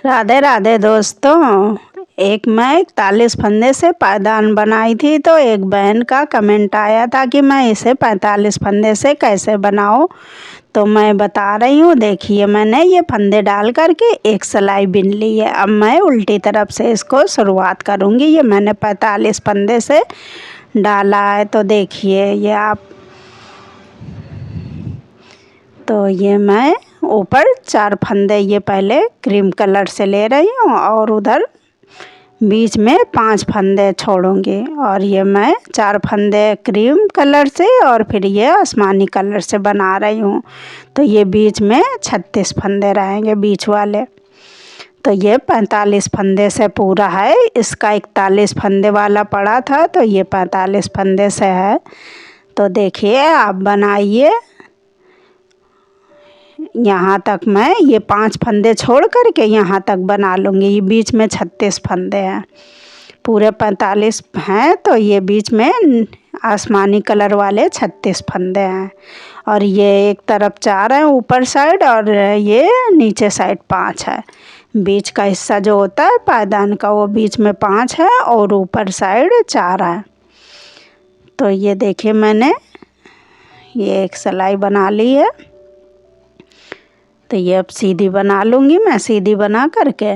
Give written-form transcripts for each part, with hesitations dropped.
राधे राधे दोस्तों। एक मैं 41 फंदे से पायदान बनाई थी, तो एक बहन का कमेंट आया था कि मैं इसे 45 फंदे से कैसे बनाऊं। तो मैं बता रही हूँ। देखिए, मैंने ये फंदे डाल करके एक सिलाई बिन ली है। अब मैं उल्टी तरफ से इसको शुरुआत करूँगी। ये मैंने 45 फंदे से डाला है। तो देखिए तो ये मैं ऊपर 4 फंदे ये पहले क्रीम कलर से ले रही हूँ और उधर बीच में 5 फंदे छोड़ूंगी। और ये मैं 4 फंदे क्रीम कलर से और फिर ये आसमानी कलर से बना रही हूँ। तो ये बीच में 36 फंदे रहेंगे बीच वाले। तो ये 45 फंदे से पूरा है। इसका 41 फंदे वाला पड़ा था, तो ये 45 फंदे से है। तो देखिए, आप बनाइए। यहाँ तक मैं ये 5 फंदे छोड़ करके यहाँ तक बना लूँगी। ये बीच में 36 फंदे हैं, पूरे 45 हैं। तो ये बीच में आसमानी कलर वाले 36 फंदे हैं। और ये एक तरफ 4 हैं ऊपर साइड, और ये नीचे साइड 5 है। बीच का हिस्सा जो होता है पायदान का, वो बीच में 5 है और ऊपर साइड 4 है। तो ये देखिए, मैंने ये एक सिलाई बना ली है। तो ये अब सीधी बना लूँगी मैं, सीधी बना करके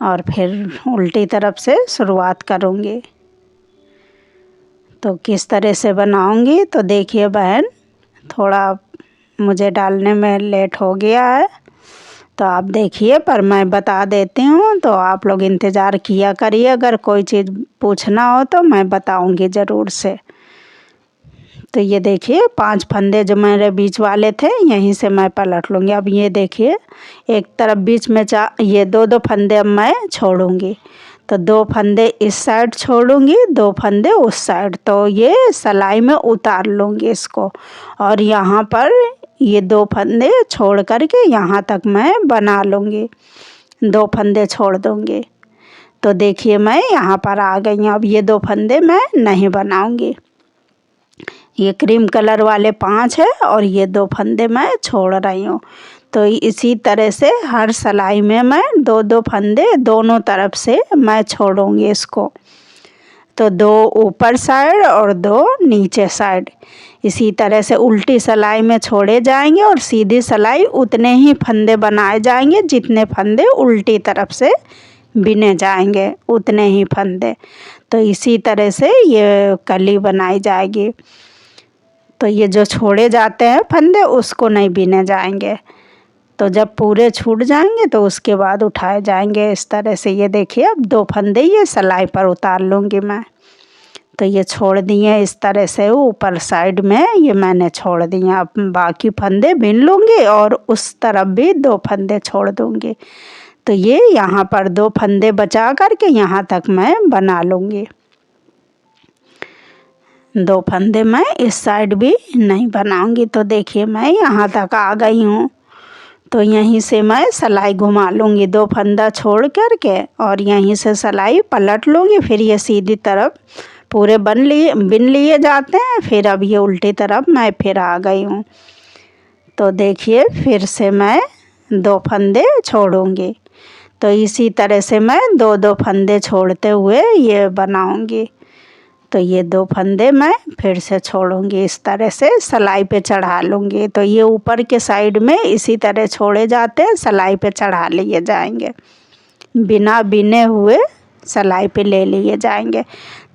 और फिर उल्टी तरफ से शुरुआत करूँगी। तो किस तरह से बनाऊँगी, तो देखिए बहन, थोड़ा मुझे डालने में लेट हो गया है। तो आप देखिए, पर मैं बता देती हूँ, तो आप लोग इंतज़ार किया करिए। अगर कोई चीज़ पूछना हो तो मैं बताऊँगी ज़रूर से। तो ये देखिए, 5 फंदे जो मेरे बीच वाले थे, यहीं से मैं पलट लूँगी। अब ये देखिए, एक तरफ बीच में ये 2-2 फंदे अब मैं छोड़ूँगी। तो 2 फंदे इस साइड छोड़ूँगी, 2 फंदे उस साइड। तो ये सिलाई में उतार लूँगी इसको, और यहाँ पर ये 2 फंदे छोड़ करके यहाँ तक मैं बना लूँगी। 2 फंदे छोड़ दूँगी। तो देखिए, मैं यहाँ पर आ गई हूँ। अब ये 2 फंदे मैं नहीं बनाऊँगी। ये क्रीम कलर वाले 5 है और ये 2 फंदे मैं छोड़ रही हूँ। तो इसी तरह से हर सिलाई में मैं 2-2 फंदे दोनों तरफ से मैं छोड़ूंगी इसको। तो 2 ऊपर साइड और 2 नीचे साइड, इसी तरह से उल्टी सिलाई में छोड़े जाएंगे और सीधी सिलाई उतने ही फंदे बनाए जाएंगे जितने फंदे उल्टी तरफ से बिने जाएंगे, उतने ही फंदे। तो इसी तरह से ये कली बनाई जाएगी। तो ये जो छोड़े जाते हैं फंदे, उसको नहीं बिने जाएंगे। तो जब पूरे छूट जाएंगे तो उसके बाद उठाए जाएंगे इस तरह से। ये देखिए, अब 2 फंदे ये सिलाई पर उतार लूँगी मैं। तो ये छोड़ दिए इस तरह से ऊपर साइड में, ये मैंने छोड़ दिए। अब बाकी फंदे बिन लूँगी और उस तरफ भी 2 फंदे छोड़ दूँगी। तो ये यहाँ पर 2 फंदे बचा करके यहाँ तक मैं बना लूँगी। 2 फंदे मैं इस साइड भी नहीं बनाऊंगी। तो देखिए, मैं यहाँ तक आ गई हूँ। तो यहीं से मैं सिलाई घुमा लूँगी, 2 फंदा छोड़ करके, और यहीं से सिलाई पलट लूँगी। फिर ये सीधी तरफ पूरे बिन लिए जाते हैं। फिर अब ये उल्टी तरफ मैं फिर आ गई हूँ। तो देखिए, फिर से मैं 2 फंदे छोड़ूंगी। तो इसी तरह से मैं 2-2 फंदे छोड़ते हुए ये बनाऊंगी। तो ये 2 फंदे मैं फिर से छोड़ूंगी, इस तरह से सिलाई पे चढ़ा लूँगी। तो ये ऊपर के साइड में इसी तरह छोड़े जाते हैं, सिलाई पे चढ़ा लिए जाएंगे, बिना बिने हुए सिलाई पे ले लिए जाएंगे।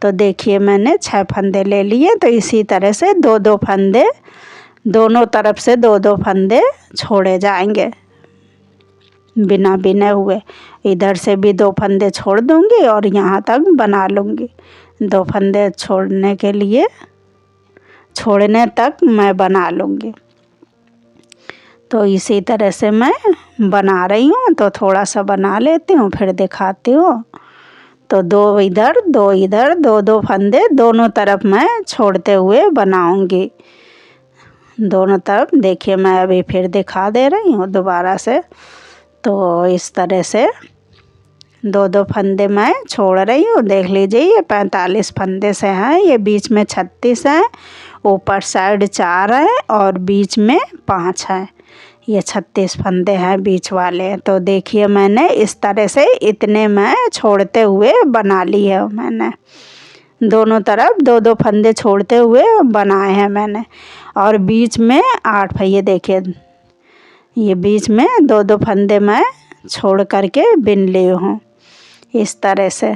तो देखिए, मैंने 6 फंदे ले लिए। तो इसी तरह से 2-2 फंदे दोनों तरफ से 2-2 फंदे छोड़े जाएंगे बिना बिने हुए। इधर से भी 2 फंदे छोड़ दूँगी और यहाँ तक बना लूँगी। 2 फंदे छोड़ने तक मैं बना लूँगी। तो इसी तरह से मैं बना रही हूँ। तो थोड़ा सा बना लेती हूँ, फिर दिखाती हूँ। तो 2 इधर 2 इधर, 2-2 फंदे दोनों तरफ मैं छोड़ते हुए बनाऊँगी, दोनों तरफ। देखिए, मैं अभी फिर दिखा दे रही हूँ दोबारा से। तो इस तरह से 2-2 फंदे मैं छोड़ रही हूँ। देख लीजिए, ये 45 फंदे से हैं। ये बीच में 36 हैं, ऊपर साइड 4 है और बीच में 5 है। ये 36 फंदे हैं बीच वाले। तो देखिए मैंने इस तरह से इतने मैं छोड़ते हुए बना ली है मैंने, दोनों तरफ 2-2 फंदे छोड़ते हुए बनाए हैं मैंने। और बीच में 8 ये देखिए, ये बीच में 2-2 फंदे मैं छोड़ करके बिन ली हूँ इस तरह से।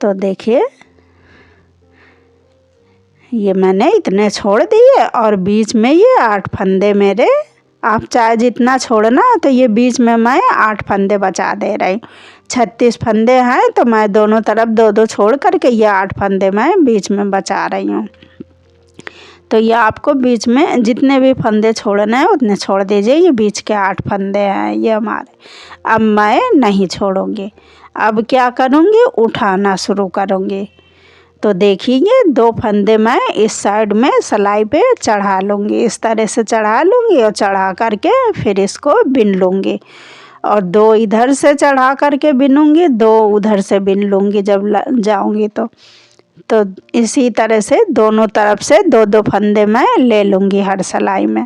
तो देखिए ये मैंने इतने छोड़ दिए और बीच में ये 8 फंदे मेरे, आप चाहे जितना छोड़ना, तो ये बीच में मैं 8 फंदे बचा दे रही हूँ। 36 फंदे हैं तो मैं दोनों तरफ 2-2 छोड़ करके ये 8 फंदे मैं बीच में बचा रही हूँ। तो ये आपको बीच में जितने भी फंदे छोड़ने हैं उतने छोड़ दीजिए। ये बीच के 8 फंदे हैं ये हमारे। अब मैं नहीं छोड़ूंगी, अब क्या करूँगी, उठाना शुरू करूँगी। तो देखिए 2 फंदे मैं इस साइड में सिलाई पे चढ़ा लूँगी, इस तरह से चढ़ा लूँगी और चढ़ा करके फिर इसको बिन लूँगी। और 2 इधर से चढ़ा करके बिनूँगी, 2 उधर से बिन लूँगी जब जाऊँगी तो इसी तरह से दोनों तरफ से 2-2 फंदे मैं ले लूँगी हर सिलाई में,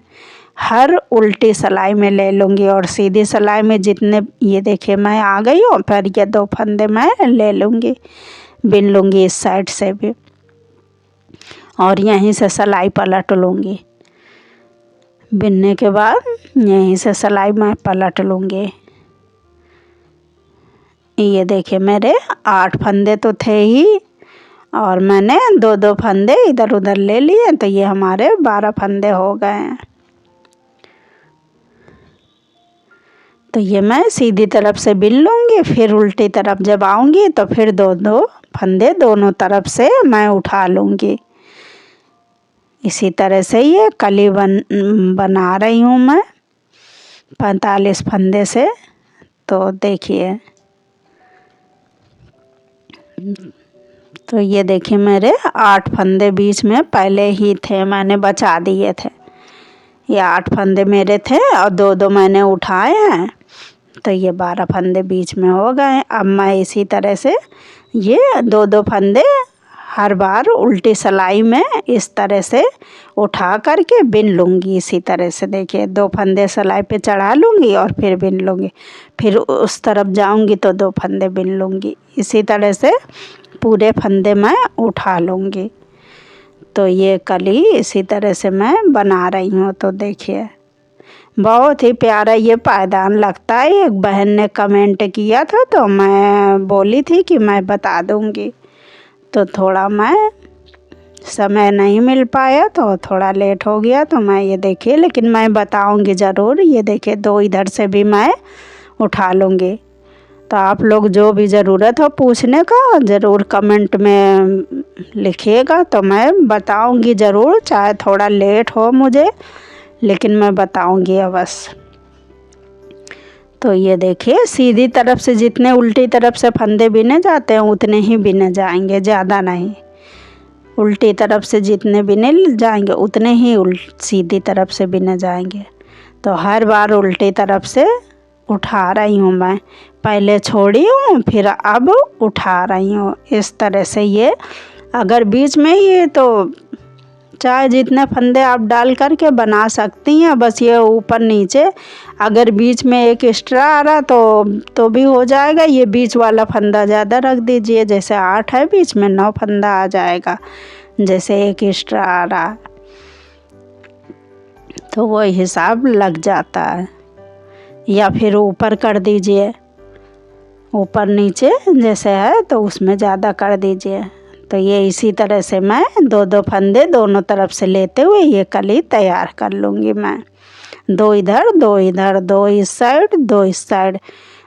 हर उल्टी सिलाई में ले लूँगी। और सीधी सिलाई में जितने, ये देखिए मैं आ गई हूँ, फिर ये 2 फंदे मैं ले लूँगी, बिन लूँगी इस साइड से भी और यहीं से सिलाई पलट लूँगी। बिनने के बाद यहीं से सिलाई मैं पलट लूँगी। ये देखिए मेरे 8 फंदे तो थे ही और मैंने 2-2 फंदे इधर उधर ले लिए, तो ये हमारे 12 फंदे हो गए हैं। तो ये मैं सीधी तरफ से बिन लूँगी, फिर उल्टी तरफ जब आऊँगी तो फिर 2-2 फंदे दोनों तरफ से मैं उठा लूँगी। इसी तरह से ये कली बना रही हूँ मैं 45 फंदे से। तो देखिए, तो ये देखिए मेरे 8 फंदे बीच में पहले ही थे, मैंने बचा दिए थे। ये 8 फंदे मेरे थे और 2-2 मैंने उठाए हैं, तो ये 12 फंदे बीच में हो गए। अब मैं इसी तरह से ये 2-2 फंदे हर बार उल्टी सिलाई में इस तरह से उठा करके बिन लूँगी। इसी तरह से देखिए 2 फंदे सिलाई पे चढ़ा लूँगी और फिर बिन लूँगी, फिर उस तरफ जाऊँगी तो 2 फंदे बिन लूँगी। इसी तरह से पूरे फंदे मैं उठा लूँगी। तो ये कली इसी तरह से मैं बना रही हूँ। तो देखिए बहुत ही प्यारा ये पायदान लगता है। एक बहन ने कमेंट किया था तो मैं बोली थी कि मैं बता दूँगी, तो थोड़ा मैं समय नहीं मिल पाया तो थोड़ा लेट हो गया। तो मैं ये देखिए, लेकिन मैं बताऊँगी ज़रूर। ये देखिए 2 इधर से भी मैं उठा लूँगी। तो आप लोग जो भी ज़रूरत हो पूछने का ज़रूर कमेंट में लिखिएगा, तो मैं बताऊँगी ज़रूर, चाहे थोड़ा लेट हो मुझे, लेकिन मैं बताऊँगी अवश्य। तो ये देखिए सीधी तरफ से जितने उल्टी तरफ से फंदे बिने जाते हैं उतने ही बिने जाएंगे, ज़्यादा नहीं। उल्टी तरफ से जितने बिने जाएंगे उतने ही सीधी तरफ से बिने जाएंगे। तो हर बार उल्टी तरफ से उठा रही हूँ मैं, पहले छोड़ी हूँ फिर अब उठा रही हूँ इस तरह से। ये अगर बीच में ये तो चाहे जितने फंदे आप डाल करके बना सकती हैं, बस ये ऊपर नीचे अगर बीच में एक एक्स्ट्रा आ रहा तो भी हो जाएगा। ये बीच वाला फंदा ज़्यादा रख दीजिए, जैसे 8 है बीच में 9 फंदा आ जाएगा, जैसे एक एक्स्ट्रा आ रहा तो वो हिसाब लग जाता है। या फिर ऊपर कर दीजिए, ऊपर नीचे जैसे है तो उसमें ज़्यादा कर दीजिए। तो ये इसी तरह से मैं 2-2 फंदे दोनों तरफ से लेते हुए ये कली तैयार कर लूँगी मैं। 2 इधर 2 इधर, 2 इस साइड 2 इस साइड,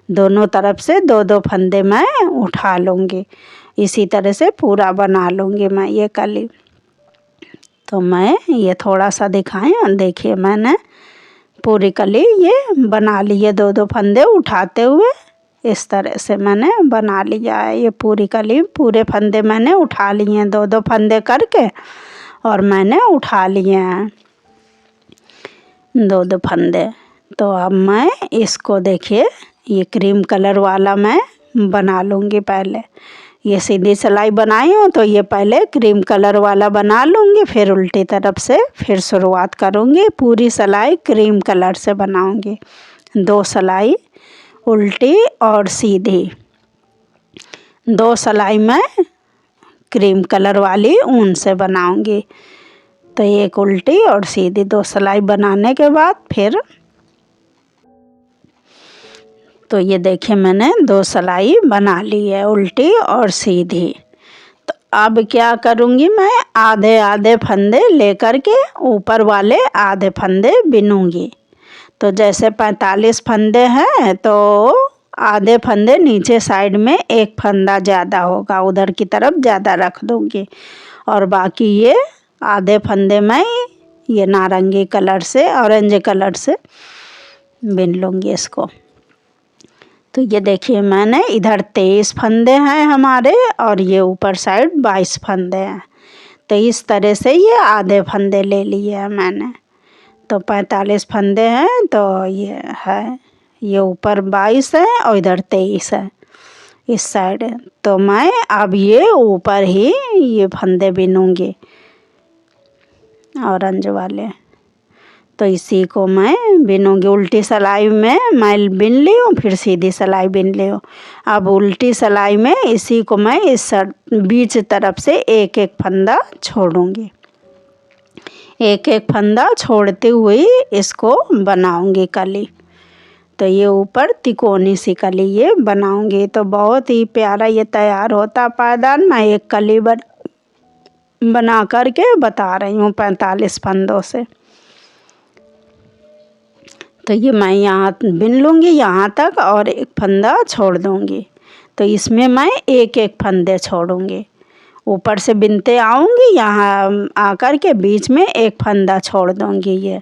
दोनों तरफ से 2-2 फंदे मैं उठा लूँगी। इसी तरह से पूरा बना लूँगी मैं ये कली। तो मैं ये थोड़ा सा दिखाएं, देखिए मैंने पूरी कली ये बना ली है, 2-2 फंदे उठाते हुए इस तरह से मैंने बना लिया है। ये पूरी कली पूरे फंदे मैंने उठा लिए हैं, 2-2 फंदे करके और मैंने उठा लिए हैं 2-2 फंदे। तो अब मैं इसको देखिए ये क्रीम कलर वाला मैं बना लूँगी पहले। ये सीधी सिलाई बनाई हूँ तो ये पहले क्रीम कलर वाला बना लूँगी, फिर उल्टी तरफ से फिर शुरुआत करूँगी। पूरी सिलाई क्रीम कलर से बनाऊँगी, 2 सिलाई उल्टी और सीधी, 2 सिलाई मैं क्रीम कलर वाली ऊन से बनाऊँगी। तो एक उल्टी और सीधी 2 सिलाई बनाने के बाद फिर तो ये देखिए मैंने 2 सिलाई बना ली है उल्टी और सीधी। तो अब क्या करूँगी, मैं आधे आधे फंदे लेकर के ऊपर वाले आधे फंदे बिनूँगी। तो जैसे 45 फंदे हैं तो आधे फंदे नीचे साइड में एक फंदा ज़्यादा होगा, उधर की तरफ ज़्यादा रख दूँगी और बाकी ये आधे फंदे मैं ये नारंगी कलर से ऑरेंज कलर से बिन लूँगी इसको। तो ये देखिए मैंने इधर 23 फंदे हैं हमारे और ये ऊपर साइड 22 फंदे हैं। तो इस तरह से ये आधे फंदे ले लिए हैं मैंने। तो 45 फंदे हैं तो ये है, ये ऊपर 22 है और इधर 23 है इस साइड। तो मैं अब ये ऊपर ही ये फंदे बिनूँगी ऑरेंज वाले। तो इसी को मैं बिनूँगी। उल्टी सिलाई में मैं बिन ली हूँ, फिर सीधी सिलाई बिन ली हूँ। अब उल्टी सिलाई में इसी को मैं इस बीच तरफ से एक एक फंदा छोड़ूँगी, एक एक फंदा छोड़ते हुए इसको बनाऊँगी कली। तो ये ऊपर तिकोनी सी कली ये बनाऊँगी। तो बहुत ही प्यारा ये तैयार होता पायदान। मैं एक कली बना करके बता रही हूँ 45 फंदों से। तो ये मैं यहाँ बिन लूँगी यहाँ तक और एक फंदा छोड़ दूँगी। तो इसमें मैं एक एक फंदे छोड़ूँगी, ऊपर से बिनते आऊँगी, यहाँ आकर के बीच में एक फंदा छोड़ दूँगी। ये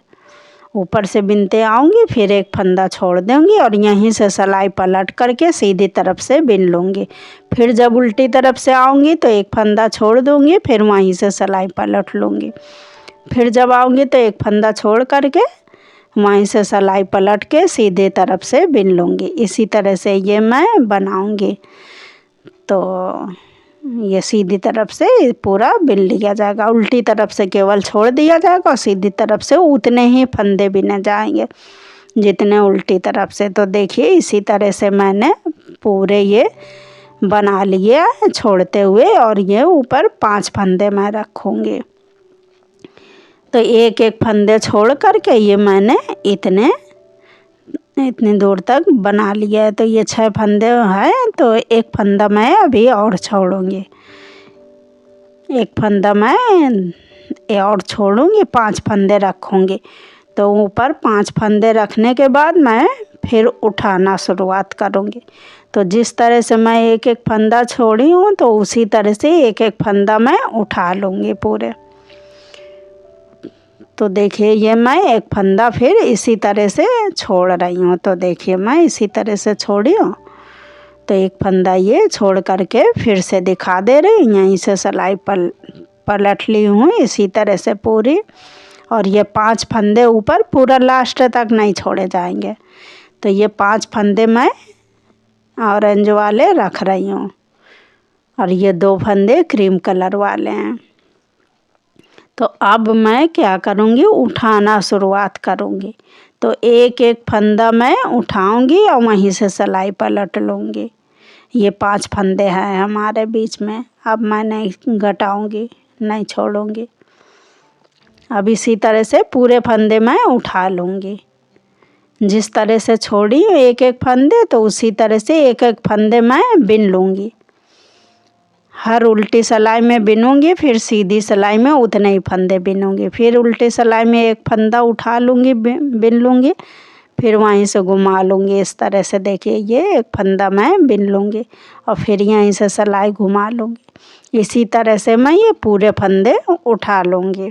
ऊपर से बिनते आऊँगी, फिर एक फंदा छोड़ दूँगी और यहीं से सिलाई पलट करके सीधी तरफ से बिन लूँगी। फिर जब उल्टी तरफ से आऊँगी तो एक फंदा छोड़ दूँगी, फिर वहीं से सिलाई पलट लूँगी। फिर जब आऊँगी तो एक फंदा छोड़ करके वहीं से सिलाई पलट के सीधे तरफ से बिन लूँगी। इसी तरह से ये मैं बनाऊँगी। तो ये सीधी तरफ से पूरा बिन लिया जाएगा, उल्टी तरफ से केवल छोड़ दिया जाएगा और सीधी तरफ से उतने ही फंदे बिने जाएंगे जितने उल्टी तरफ से। तो देखिए इसी तरह से मैंने पूरे ये बना लिए छोड़ते हुए और ये ऊपर 5 फंदे मैं रखूँगी। तो एक एक फंदे छोड़ करके ये मैंने इतनी दूर तक बना लिया है। तो ये 6 फंदे हैं तो एक फंदा मैं अभी और छोड़ूंगी, एक फंदा मैं और छोड़ूंगी, 5 फंदे रखूंगी। तो ऊपर 5 फंदे रखने के बाद मैं फिर उठाना शुरुआत करूंगी। तो जिस तरह से मैं एक एक फंदा छोड़ी हूँ तो उसी तरह से एक एक फंदा मैं उठा लूँगी पूरे। तो देखिए ये मैं एक फंदा फिर इसी तरह से छोड़ रही हूँ। तो देखिए मैं इसी तरह से छोड़ी हूँ। तो एक फंदा ये छोड़ करके फिर से दिखा दे रही, यहीं से सिलाई पलट ली हूँ इसी तरह से पूरी। और ये 5 फंदे ऊपर पूरा लास्ट तक नहीं छोड़े जाएंगे। तो ये 5 फंदे मैं ऑरेंज वाले रख रही हूँ और ये 2 फंदे क्रीम कलर वाले हैं। तो अब मैं क्या करूँगी, उठाना शुरुआत करूँगी। तो एक एक फंदा मैं उठाऊँगी और वहीं से सिलाई पलट लूँगी। ये 5 फंदे हैं हमारे बीच में। अब मैं नहीं घटाऊँगी, नहीं छोड़ूँगी। अब इसी तरह से पूरे फंदे मैं उठा लूँगी। जिस तरह से छोड़ी एक एक फंदे तो उसी तरह से एक एक फंदे मैं बिन लूँगी। हर उल्टी सिलाई में बिनूंगी, फिर सीधी सिलाई में उतने ही फंदे बिनूंगी। फिर उल्टी सिलाई में एक फंदा उठा लूँगी, बिन लूँगी, फिर वहीं से घुमा लूँगी इस तरह से। देखिए ये एक फंदा मैं बिन लूँगी और फिर यहीं से सिलाई घुमा लूँगी। इसी तरह से मैं ये पूरे फंदे उठा लूँगी।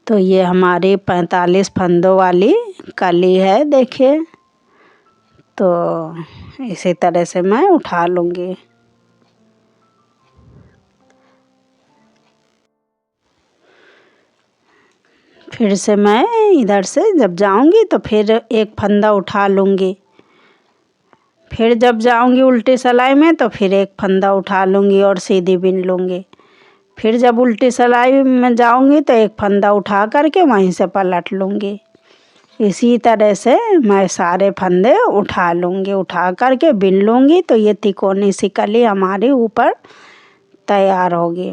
तो ये हमारी 45 फंदों वाली कली है देखिए। तो इसी तरह से मैं उठा लूँगी। फिर से मैं इधर से जब जाऊँगी तो फिर एक फंदा उठा लूँगी, फिर जब जाऊंगी उल्टी सिलाई में तो फिर एक फंदा उठा लूँगी और सीधी बिन लूँगी। फिर जब उल्टी सिलाई में जाऊंगी तो एक फंदा उठा करके वहीं से पलट लूँगी। इसी तरह से मैं सारे फंदे उठा लूँगी, उठा करके बिन लूँगी तो ये तिकोनी सी कली हमारी ऊपर तैयार होगी।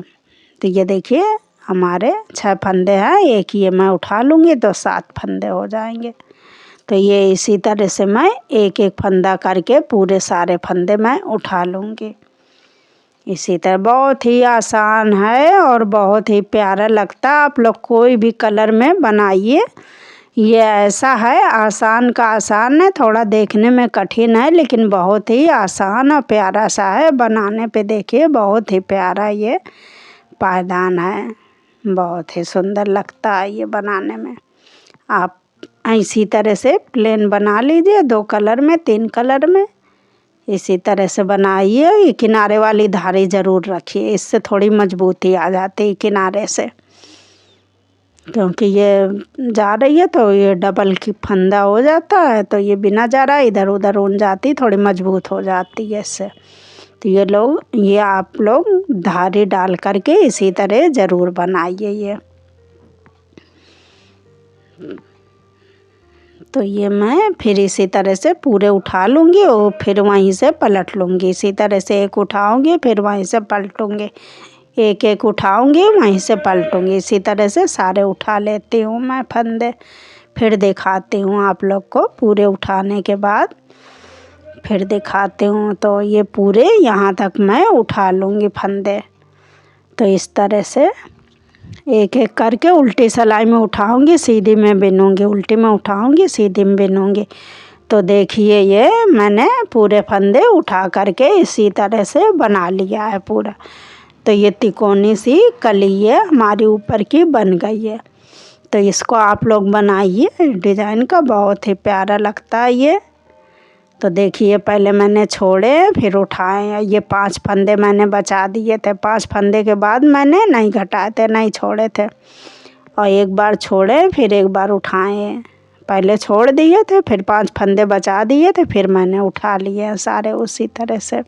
तो ये देखिए हमारे 6 फंदे हैं, एक ये मैं उठा लूँगी तो 7 फंदे हो जाएंगे। तो ये इसी तरह से मैं एक एक फंदा करके पूरे सारे फंदे मैं उठा लूँगी। इसी तरह बहुत ही आसान है और बहुत ही प्यारा लगता है। आप लोग कोई भी कलर में बनाइए, ये ऐसा है आसान का आसान है, थोड़ा देखने में कठिन है लेकिन बहुत ही आसान और प्यारा सा है। बनाने पे देखिए बहुत ही प्यारा ये पायदान है, बहुत ही सुंदर लगता है ये बनाने में। आप इसी तरह से प्लेन बना लीजिए, 2 कलर में 3 कलर में इसी तरह से बनाइए। ये किनारे वाली धारी ज़रूर रखिए, इससे थोड़ी मजबूती आ जाती है किनारे से, क्योंकि ये जा रही है तो ये डबल की फंदा हो जाता है, तो ये बिना जा रहा इधर उधर उन जाती, थोड़ी मजबूत हो जाती है इससे। तो ये आप लोग धारी डाल करके इसी तरह ज़रूर बनाइए ये। तो ये मैं फिर इसी तरह से पूरे उठा लूँगी और फिर वहीं से पलट लूँगी। इसी तरह से एक उठाऊँगी फिर वहीं से पलटूँगी, एक एक उठाऊँगी वहीं से पलटूँगी। इसी तरह से सारे उठा लेती हूँ मैं फंदे, फिर दिखाती हूँ आप लोग को। पूरे उठाने के बाद फिर दिखाती हूँ। तो ये पूरे यहाँ तक मैं उठा लूँगी फंदे। तो इस तरह से एक एक करके उल्टी सिलाई में उठाऊंगी, सीधी में बिनूंगी, उल्टी में उठाऊंगी, सीधी में बिनूंगी। तो देखिए ये मैंने पूरे फंदे उठा करके इसी तरह से बना लिया है पूरा। तो ये तिकोनी सी कली ये हमारी ऊपर की बन गई है। तो इसको आप लोग बनाइए, डिज़ाइन का बहुत ही प्यारा लगता है ये। तो देखिए पहले मैंने छोड़े फिर उठाए, ये 5 फंदे मैंने बचा दिए थे, 5 फंदे के बाद मैंने नहीं घटाए थे, नहीं छोड़े थे। और एक बार छोड़े फिर एक बार उठाए, पहले छोड़ दिए थे फिर 5 फंदे बचा दिए थे, फिर मैंने उठा लिए सारे उसी तरह से।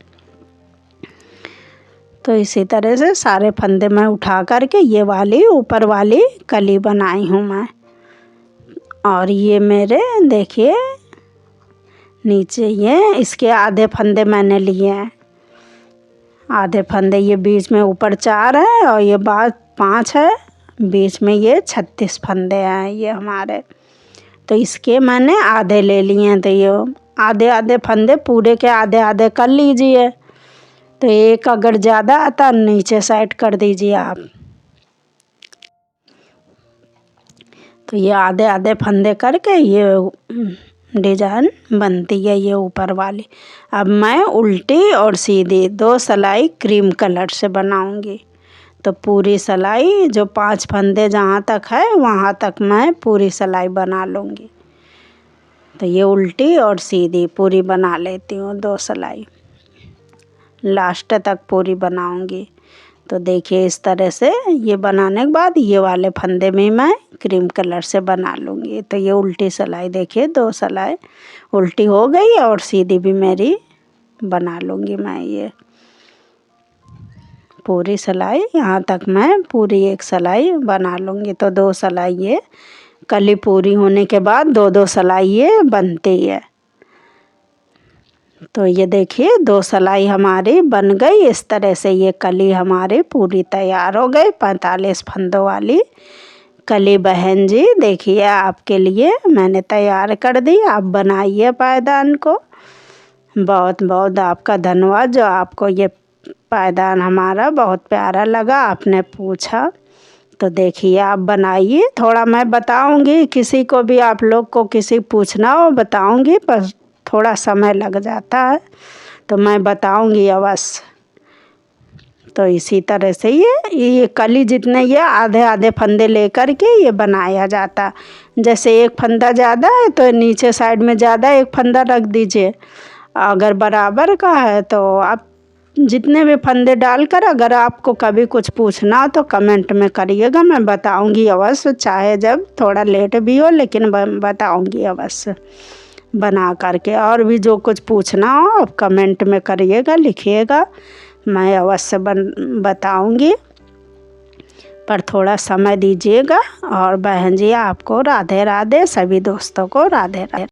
तो इसी तरह से सारे फंदे मैं उठा करके ये वाली ऊपर वाली कली बनाई हूँ मैं। और ये मेरे देखिए नीचे ये इसके आधे फंदे मैंने लिए हैं, आधे फंदे ये बीच में ऊपर 4 है और ये बाद 5 है, बीच में ये 36 फंदे हैं ये हमारे। तो इसके मैंने आधे ले लिए हैं। तो ये आधे आधे फंदे पूरे के आधे आधे कर लीजिए। तो एक अगर ज़्यादा आता नीचे साइड कर दीजिए आप। तो ये आधे आधे फंदे करके ये डिज़ाइन बनती है ये ऊपर वाली। अब मैं उल्टी और सीधी 2 सिलाई क्रीम कलर से बनाऊंगी। तो पूरी सिलाई जो 5 फंदे जहाँ तक है वहाँ तक मैं पूरी सिलाई बना लूँगी। तो ये उल्टी और सीधी पूरी बना लेती हूँ, 2 सिलाई लास्ट तक पूरी बनाऊंगी। तो देखिए इस तरह से ये बनाने के बाद ये वाले फंदे में मैं क्रीम कलर से बना लूँगी। तो ये उल्टी सिलाई देखिए 2 सिलाई उल्टी हो गई और सीधी भी मेरी बना लूँगी मैं। ये पूरी सिलाई यहाँ तक मैं पूरी एक सिलाई बना लूँगी। तो 2 सिलाई ये कली पूरी होने के बाद 2-2 सिलाई ये बनती है। तो ये देखिए 2 सिलाई हमारी बन गई। इस तरह से ये कली हमारी पूरी तैयार हो गई, 45 फंदों वाली कली। बहन जी देखिए आपके लिए मैंने तैयार कर दी, आप बनाइए पायदान को। बहुत बहुत आपका धन्यवाद जो आपको ये पायदान हमारा बहुत प्यारा लगा, आपने पूछा। तो देखिए आप बनाइए, थोड़ा मैं बताऊंगी, किसी को भी आप लोग को किसी पूछना हो बताऊंगी, पर थोड़ा समय लग जाता है तो मैं बताऊंगी अवश्य। तो इसी तरह से ये कली जितने ये आधे आधे फंदे लेकर के ये बनाया जाता। जैसे एक फंदा ज़्यादा है तो नीचे साइड में ज़्यादा एक फंदा रख दीजिए, अगर बराबर का है तो आप जितने भी फंदे डालकर अगर आपको कभी कुछ पूछना हो तो कमेंट में करिएगा, मैं बताऊंगी अवश्य, चाहे जब थोड़ा लेट भी हो लेकिन बताऊंगी अवश्य। बना करके। और भी जो कुछ पूछना हो आप कमेंट में करिएगा, लिखिएगा, मैं अवश्य बताऊंगी, पर थोड़ा समय दीजिएगा। और बहन जी आपको राधे राधे, सभी दोस्तों को राधे राधे।